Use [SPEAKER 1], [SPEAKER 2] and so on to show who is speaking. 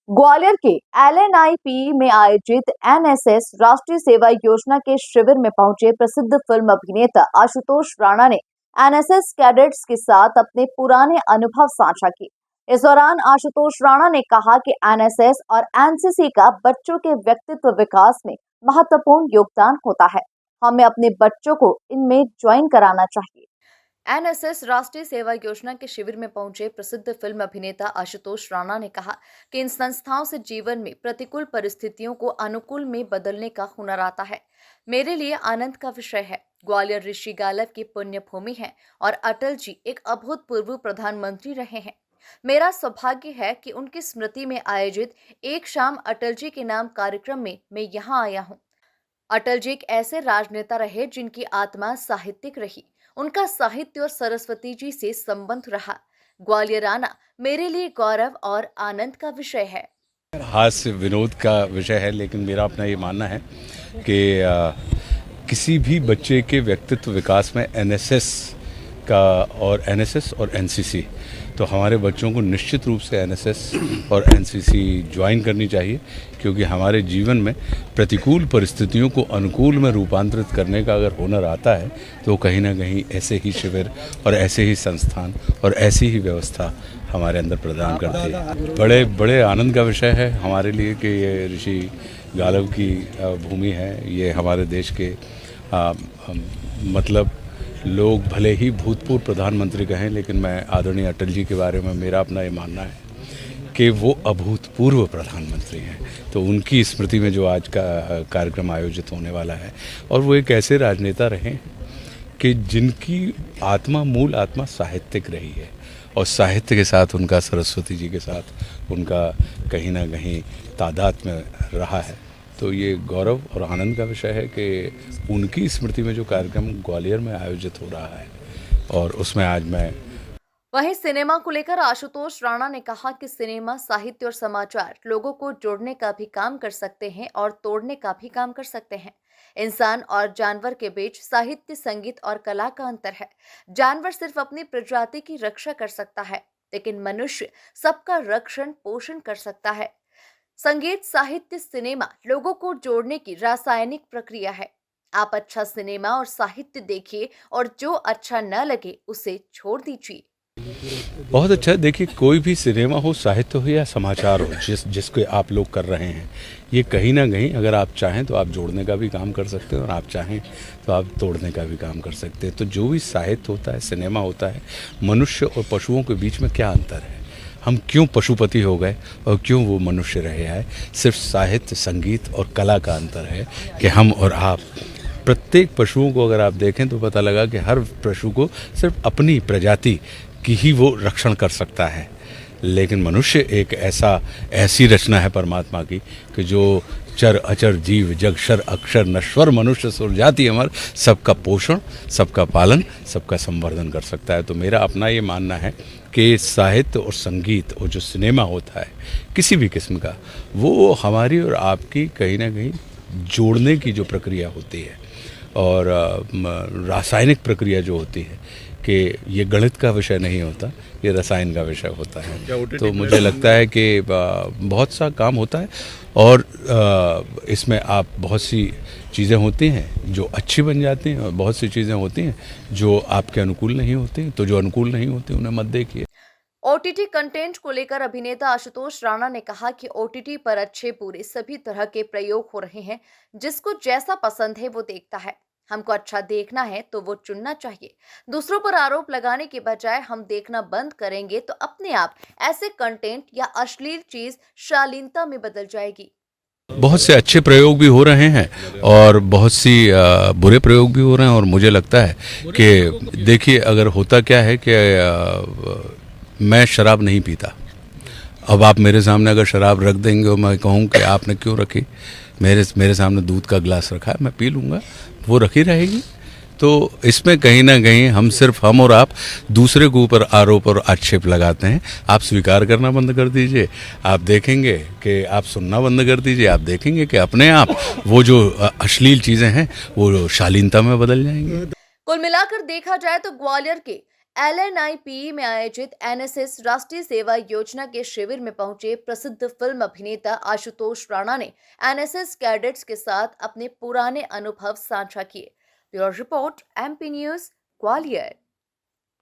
[SPEAKER 1] ग्वालियर के LNIP में आयोजित NSS राष्ट्रीय सेवा योजना के शिविर में पहुंचे प्रसिद्ध फिल्म अभिनेता आशुतोष राणा ने NSS कैडेट्स के साथ अपने पुराने अनुभव साझा किए। इस दौरान आशुतोष राणा ने कहा कि NSS और NCC का बच्चों के व्यक्तित्व विकास में महत्वपूर्ण योगदान होता है। हमें अपने बच्चों को इनमें ज्वाइन कराना चाहिए। NSS राष्ट्रीय सेवा योजना के शिविर में पहुंचे प्रसिद्ध फिल्म अभिनेता आशुतोष राणा ने कहा कि इन संस्थाओं से जीवन में प्रतिकूल परिस्थितियों को अनुकूल में बदलने का हुनर आता है। मेरे लिए आनंद का विषय है। ग्वालियर ऋषि गालव की पुण्य भूमि है और अटल जी एक अभूतपूर्व प्रधानमंत्री रहे हैं। मेरा सौभाग्य है कि उनकी स्मृति में आयोजित एक शाम अटल जी के नाम कार्यक्रम में मैं यहाँ आया हूँ। अटल जी एक ऐसे राजनेता रहे जिनकी आत्मा साहित्यिक रही। उनका साहित्य और सरस्वती जी से संबंध रहा। ग्वालियर आना मेरे लिए गौरव और आनंद का विषय है।
[SPEAKER 2] हास्य विनोद का विषय है, लेकिन मेरा अपना ये मानना है कि किसी भी बच्चे के व्यक्तित्व विकास में NSS और NCC, तो हमारे बच्चों को निश्चित रूप से NSS और NCC ज्वाइन करनी चाहिए, क्योंकि हमारे जीवन में प्रतिकूल परिस्थितियों को अनुकूल में रूपांतरित करने का अगर हुनर आता है तो कहीं ना कहीं ऐसे ही शिविर और ऐसे ही संस्थान और ऐसी ही व्यवस्था हमारे अंदर प्रदान करती है। बड़े आनंद का विषय है हमारे लिए कि ये ऋषि गालव की भूमि है। ये हमारे देश के मतलब लोग भले ही भूतपूर्व प्रधानमंत्री कहें, लेकिन मैं आदरणीय अटल जी के बारे में मेरा अपना ये मानना है कि वो अभूतपूर्व प्रधानमंत्री हैं। तो उनकी स्मृति में जो आज का कार्यक्रम आयोजित होने वाला है, और वो एक ऐसे राजनेता रहे कि जिनकी मूल आत्मा साहित्यिक रही है, और साहित्य के साथ उनका सरस्वती जी के साथ उनका कहीं ना कहीं तादाद में रहा है। तो ये गौरव और आनंद का विषय है कि उनकी स्मृति में जो कार्यक्रम ग्वालियर में आयोजित हो रहा है, और उसमें आज मैं।
[SPEAKER 1] वहीं सिनेमा को लेकर आशुतोष राणा ने कहा कि सिनेमा, साहित्य और समाचार लोगों को जोड़ने का भी काम कर सकते हैं और तोड़ने का भी काम कर सकते हैं। इंसान और जानवर के बीच साहित्य, संगीत और कला का अंतर है। जानवर सिर्फ अपनी प्रजाति की रक्षा कर सकता है, लेकिन मनुष्य सबका रक्षण पोषण कर सकता है। संगीत, साहित्य, सिनेमा लोगों को जोड़ने की रासायनिक प्रक्रिया है। आप अच्छा सिनेमा और साहित्य देखिए और जो अच्छा न लगे उसे छोड़ दीजिए।
[SPEAKER 2] बहुत अच्छा है। देखिए, कोई भी सिनेमा हो, साहित्य हो या समाचार हो, जिसको आप लोग कर रहे हैं, ये कहीं ना कहीं अगर आप चाहें तो आप जोड़ने का भी काम कर सकते हैं, और आप चाहें तो आप तोड़ने का भी काम कर सकते हैं। तो जो भी साहित्य होता है, सिनेमा होता है, मनुष्य और पशुओं के बीच में क्या अंतर है, हम क्यों पशुपति हो गए और क्यों वो मनुष्य रहे हैं, सिर्फ साहित्य, संगीत और कला का अंतर है कि हम और आप। प्रत्येक पशुओं को अगर आप देखें तो पता लगा कि हर पशु को सिर्फ अपनी प्रजाति की ही वो रक्षण कर सकता है, लेकिन मनुष्य एक ऐसी रचना है परमात्मा की कि जो चर अचर जीव जगक्षर अक्षर नश्वर मनुष्य सुर जाति अमर, सबका पोषण, सबका पालन, सबका संवर्धन कर सकता है। तो मेरा अपना ये मानना है कि साहित्य और संगीत और जो सिनेमा होता है किसी भी किस्म का, वो हमारी और आपकी कहीं ना कहीं जोड़ने की जो प्रक्रिया होती है, और रासायनिक प्रक्रिया जो होती है, कि ये गणित का विषय नहीं होता, ये रसायन का विषय होता है। तो मुझे लगता है कि बहुत सा काम होता है, और इसमें आप बहुत सी चीज़ें होती हैं जो अच्छी बन जाती हैं, और बहुत सी चीज़ें होती हैं जो आपके अनुकूल नहीं होती। तो जो अनुकूल नहीं होती उन्हें मत देखिए।
[SPEAKER 1] OTT कंटेंट को लेकर अभिनेता आशुतोष राणा ने कहा कि OTT पर अच्छे बुरे सभी तरह के प्रयोग हो रहे हैं। जिसको जैसा पसंद है वो देखता है। हमको अच्छा देखना है तो वो चुनना चाहिए। दूसरों पर आरोप लगाने के बजाय हम देखना बंद करेंगे तो अपने आप ऐसे कंटेंट या अश्लील चीज शालीनता में बदल जाएगी।
[SPEAKER 2] बहुत से अच्छे प्रयोग भी हो रहे हैं और बहुत सी बुरे प्रयोग भी हो रहे हैं, और मुझे लगता है कि देखिए, अगर होता क्या है कि मैं शराब नहीं पीता। अब आप मेरे सामने अगर शराब रख देंगे और मैं कहूँ कि आपने क्यों रखी, मेरे सामने दूध का गिलास रखा है, मैं पी लूँगा, वो रखी रहेगी। तो इसमें कहीं ना कहीं हम और आप दूसरे के ऊपर आरोप और आक्षेप लगाते हैं। आप स्वीकार करना बंद कर दीजिए, आप देखेंगे कि आप सुनना बंद कर दीजिए, आप देखेंगे कि अपने आप वो जो अश्लील चीज़ें हैं वो शालीनता में बदल जाएंगी।
[SPEAKER 1] कुल मिलाकर देखा जाए तो ग्वालियर के LNIP में आयोजित एनएसएस राष्ट्रीय सेवा योजना के शिविर में पहुंचे प्रसिद्ध फिल्म अभिनेता आशुतोष राणा ने एनएसएस कैडेट्स के साथ अपने पुराने अनुभव साझा किए। Bureau report, MP news, Gwalior.